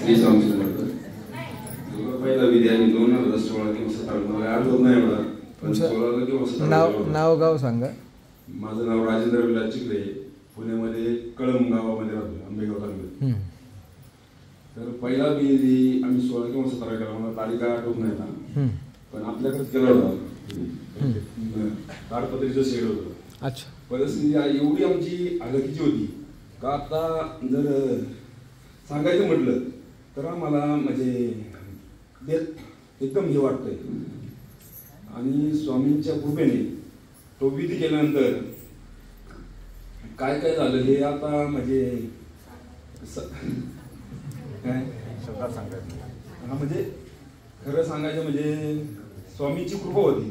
श्री स्वामी समर्थ. पहिला विधी आणि 2016 किंवा 17 मला आठवत नाही एवढा, पण 16 किंवा 17 नाव गाव सांगा. माझं नाव राजेंद्र विलास चिखले, पुण्यामध्ये कळंब गावामध्ये राहतो, आंबेगाव तालुक्यात. तर पहिला विधी आम्ही 16 किंवा 17 केला, मला तारीख आठवत नाही ना, पण आपल्याकडेच केला होता. ताडपत्रीचं शेड होतं. अच्छा. परिस्थिती एवढी आमची हलकीची होती का आता जर सांगायचं म्हटलं तर आम्हाला म्हणजे एकदम हे वाटतंय. आणि स्वामींच्या कृपेने तो विधी केल्यानंतर काय काय झालं हे आता म्हणजे काय शब्दात सांगायचं, म्हणजे खरं सांगायचं म्हणजे स्वामींची कृपा होती.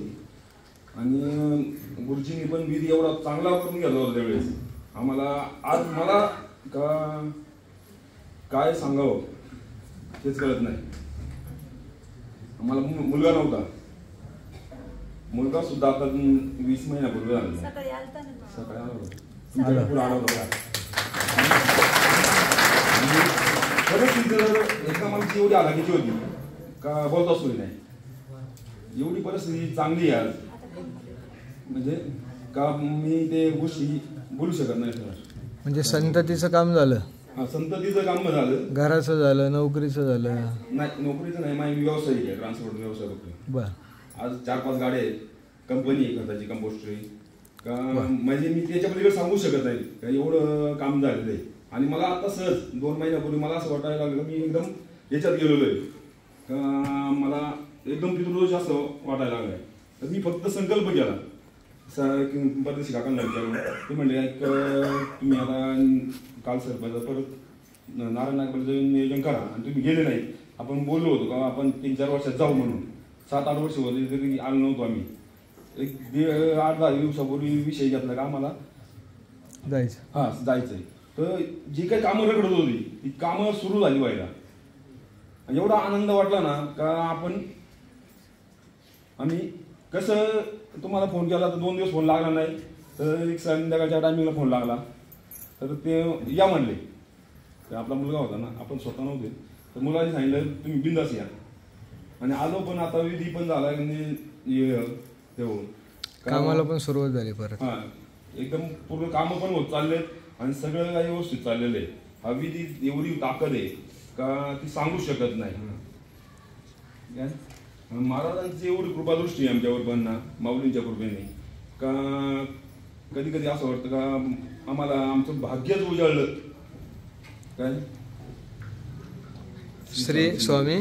आणि गुरुजींनी पण विधी एवढा चांगला करून गेला होता त्यावेळेस आम्हाला. आज मला का काय सांगावं तेच कळत नाही. आम्हाला मुलगा नव्हता, मुलगा सुद्धा आता 20 महिन्यापूर्वी झाला. सकाळी आला होता. परिस्थिती एकदम आमची एवढी आलाकीची होती का बोलता सोय नाही. एवढी परिस्थिती चांगली आहे आज म्हणजे का मी ते गोष्टी बोलू शकत नाही सर. म्हणजे संततीचं काम झालं. हा, संततीचं काम झालं, घराचं झालं, नोकरीचं झालं. नाही, नोकरीचं नाही, माझी व्यावसायिक आहे, ट्रान्सपोर्ट व्यवसाय करतो. बरं. आज 4-5 गाड्या आहेत, कंपनी आहे खताची, कंपोस्टरी का म्हणजे मी त्याच्यामध्ये सांगू शकत नाही का एवढं काम झालेलं आहे. आणि मला आता सहज 2 महिन्यापूर्वी मला असं वाटायला लागलं मी एकदम याच्यात गेलेलो आहे का मला एकदम पितृदोष असं वाटायला लागलाय. तर मी फक्त संकल्प केला परदेशी काकांना विचारून. ते म्हणले तुम्ही आता काल सरपंच परत नारायण नागपूरचं नियोजन करा. आणि तुम्ही गेले नाही. आपण बोललो होतो का आपण 3-4 वर्षात जाऊ म्हणून. 7-8 वर्ष होते तरी आलो नव्हतो आम्ही. एक 8-10 दिवसापूर्वी विषय घेतला का आम्हाला जायचं. हा जायचंय. तर जी काही कामं रखडत होती ती कामं सुरू झाली व्हायला. एवढा आनंद वाटला ना का आम्ही कसं तुम्हाला फोन केला तर 2 दिवस फोन लागला नाही, तर एक संध्याकाळच्या टायमिंगला फोन लागला. तर ते या म्हणले, आपला मुलगा होता ना, आपण स्वतः नव्हते, तर मुलाने सांगितलं तुम्ही बिंदास या. आणि आलो. पण आता विधी पण झाला देऊन कामाला पण सुरुवात झाली परत. हा, एकदम पूर्ण कामं पण होत चाललेत आणि सगळं काही व्यवस्थित चाललेलं आहे. हा विधी एवढी ताकद आहे का ती सांगू शकत नाही. महाराजांची एवढी कृपादृष्टी आहे आमच्यावर पण ना, माऊलींच्या कृपेने का कधी कधी असं वाटतं का आम्हाला आमचं भाग्यच उजाळलं काय. श्री स्वामी